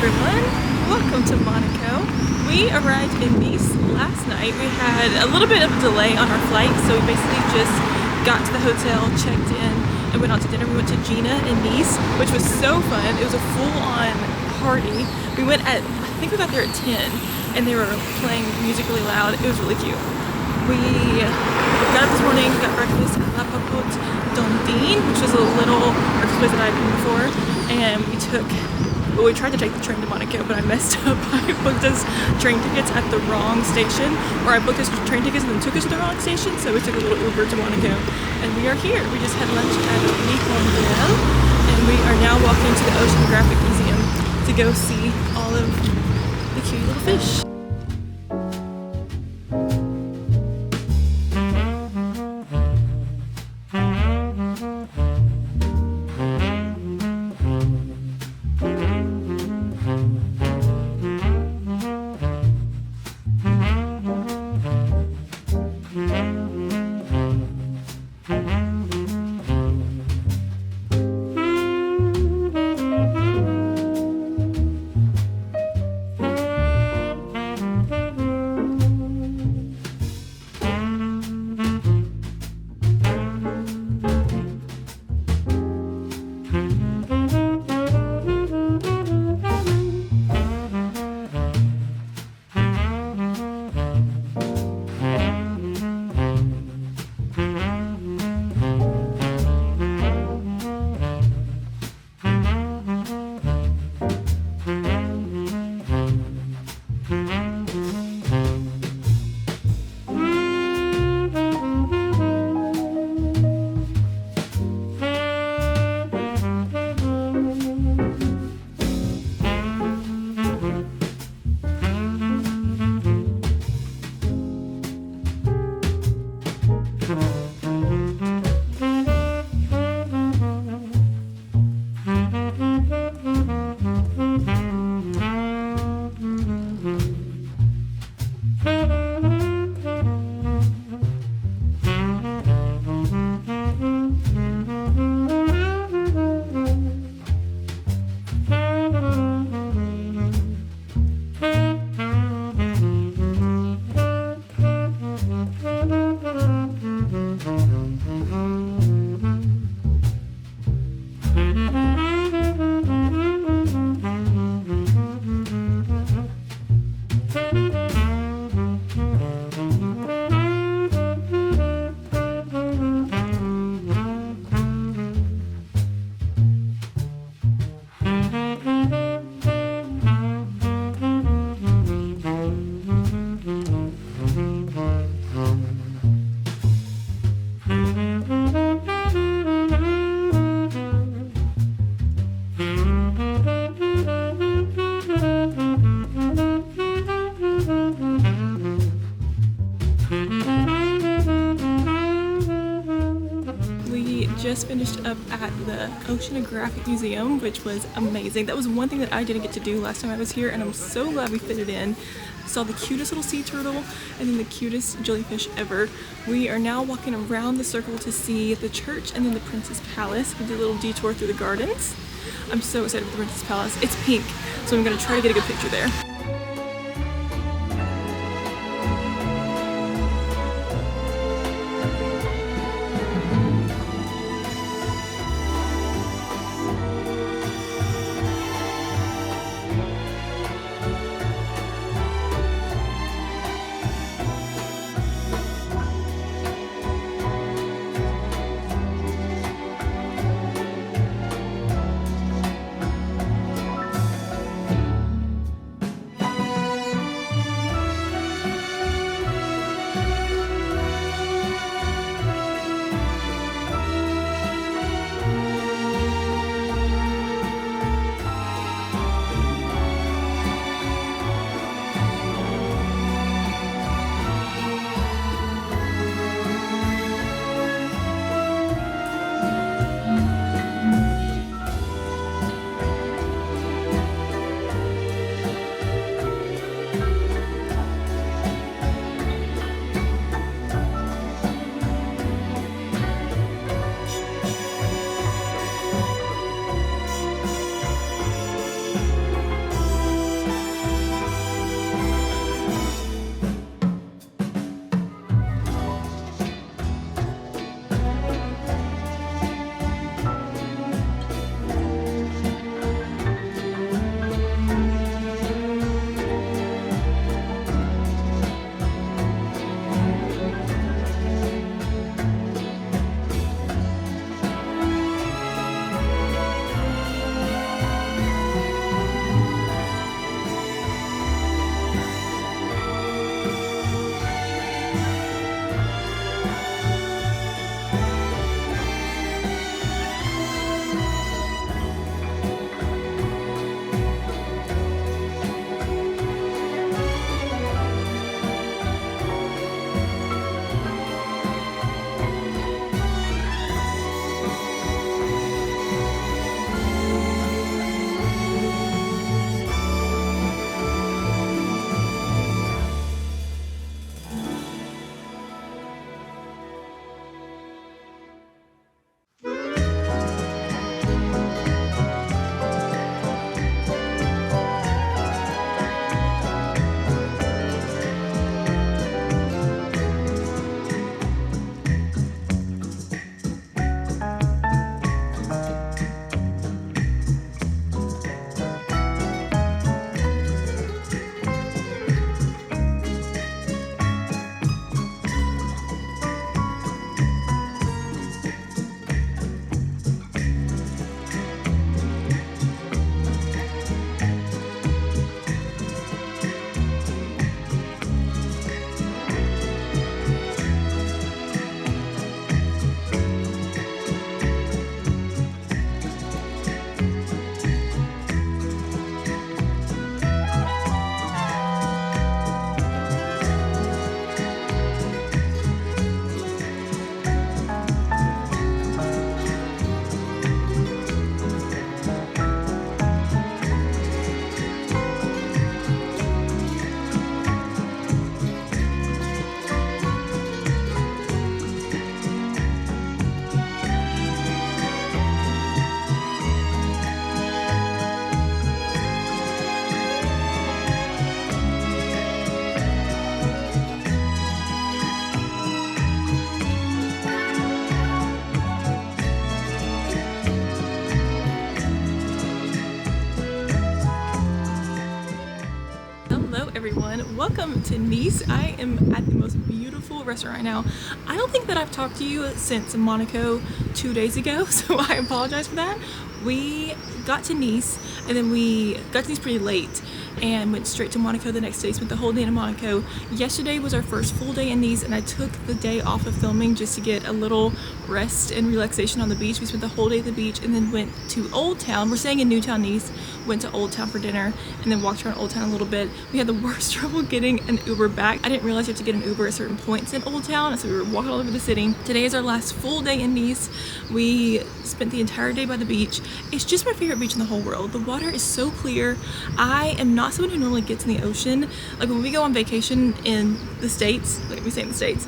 everyone, welcome to Monaco. We arrived in Nice last night. We had a little bit of a delay on our flight, so we basically just got to the hotel, checked in, and went out to dinner. We went to Gina in Nice, which was so fun. It was a full-on party. We went at, I think we got there at 10, and they were playing music really loud. It was really cute. We got up this morning, got breakfast at La Popote Dondine, which was a little breakfast place that I'd been before, and we tried to take the train to Monaco, but I messed up. I booked us train tickets at the wrong station, or I booked us train tickets and then took us to the wrong station, so we took a little Uber to Monaco, and we are here. We just had lunch at Le Condel, and we are now walking to the Oceanographic Museum to go see all of the cute little fish. Just finished up at the Oceanographic Museum, which was amazing. That was one thing that I didn't get to do last time I was here, and I'm so glad we fit it in. Saw the cutest little sea turtle and then the cutest jellyfish ever. We are now walking around the circle to see the church and then the Princess Palace. We did a little detour through the gardens. I'm so excited for the Princess Palace. It's pink, so I'm gonna try to get a good picture there. to Nice. I am at the most beautiful restaurant right now. I don't think that I've talked to you since Monaco 2 days ago, so I apologize for that. We got to Nice, and then we got to Nice pretty late and went straight to Monaco the next day. Spent the whole day in Monaco. Yesterday was our first full day in Nice, and I took the day off of filming just to get a little rest and relaxation on the beach. We spent the whole day at the beach and then went to Old Town. We're staying in Newtown, Nice. Went to Old Town for dinner and then walked around Old Town a little bit. We had the worst trouble getting an Uber back. I didn't realize you have to get an Uber at certain points in Old Town, so we were walking all over the city. Today is our last full day in Nice. We spent the entire day by the beach. It's just my favorite beach in the whole world. The water is so clear. I am not someone who normally gets in the ocean. Like when we go on vacation in the States, like we say in the States,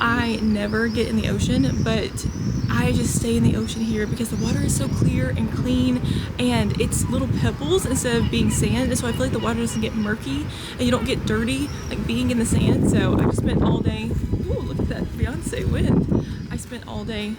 I never get in the ocean, but I just stay in the ocean here because the water is so clear and clean, and it's little pebbles instead of being sand, and so I feel like the water doesn't get murky and you don't get dirty like being in the sand. So I just spent all day, ooh, look at that Beyonce wind. I spent all day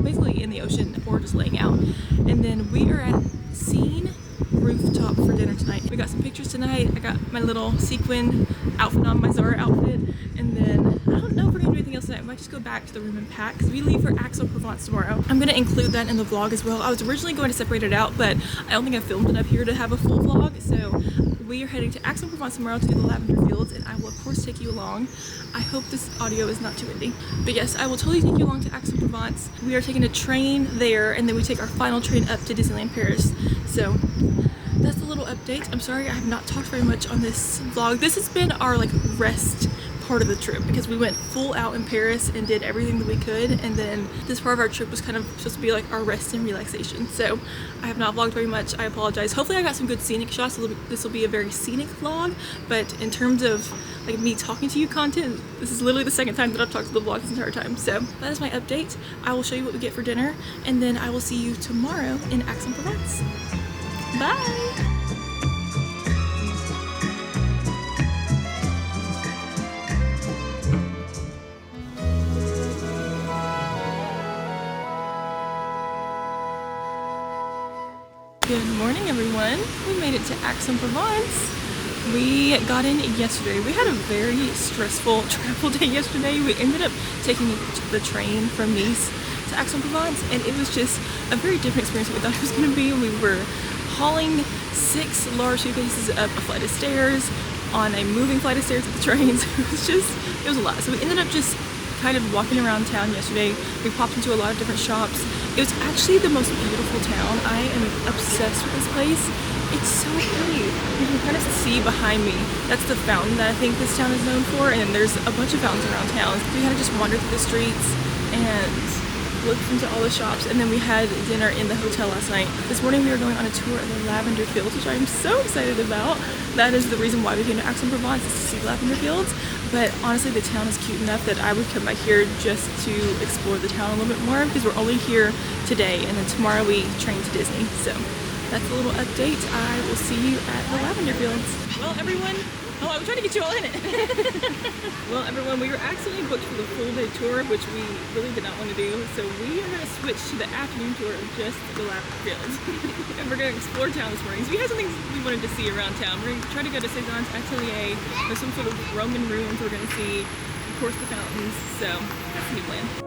basically in the ocean or just laying out. And then we are at Scene Rooftop for dinner tonight. We got some pictures tonight. I got my little sequin outfit on, my Zara outfit, and then I don't know if we're gonna do anything else tonight. We might just go back to the room and pack because we leave for Aix-en-Provence tomorrow. I'm gonna include that in the vlog as well. I was originally going to separate it out, but I don't think I filmed enough here to have a full vlog, so we are heading to Aix-en-Provence tomorrow to do the lavender fields, and I will of course take you along. I hope this audio is not too windy, but yes, I will totally take you along to Aix-en-Provence. We are taking a train there, and then we take our final train up to Disneyland Paris. So that's a little update. I'm sorry I have not talked very much on this vlog. This has been our like rest part of the trip because we went full out in Paris and did everything that we could, and then this part of our trip was kind of supposed to be like our rest and relaxation. So I have not vlogged very much. I apologize. Hopefully I got some good scenic shots. This will be a very scenic vlog, but in terms of like me talking to you content, this is literally the second time that I've talked to the vlog this entire time. So that is my update. I will show you what we get for dinner, and then I will see you tomorrow in Aix-en-Provence. Bye! Good morning, everyone. We made it to Aix-en-Provence. We got in yesterday. We had a very stressful travel day yesterday. We ended up taking the train from Nice to Aix-en-Provence, and it was just a very different experience than we thought it was going to be. We were hauling 6 large suitcases up a flight of stairs on a moving flight of stairs at the trains. It was a lot. So we ended up just kind of walking around town yesterday. We popped into a lot of different shops. It was actually the most beautiful town. I am obsessed with this place. It's so pretty. You can kind of see behind me. That's the fountain that I think this town is known for, and there's a bunch of fountains around town. So we kind of just wandered through the streets and looked into all the shops, and then we had dinner in the hotel last night. This morning we were going on a tour of the lavender fields, which I'm so excited about. That is the reason why we came to Aix-en-Provence, is to see lavender fields. But honestly, the town is cute enough that I would come back here just to explore the town a little bit more, because we're only here today, and then tomorrow we train to Disney. So that's a little update. I will see you at the lavender fields. Well, everyone, oh, I was trying to get you all in it. Well, everyone, we were accidentally booked for the full day tour, which we really did not want to do. So we are going to switch to the afternoon tour of just the lavender fields. And we're going to explore town this morning. So we had some things we wanted to see around town. We're going to try to go to Cézanne's Atelier. There's some sort of Roman ruins we're going to see. Of course, the fountains. So that's the new plan.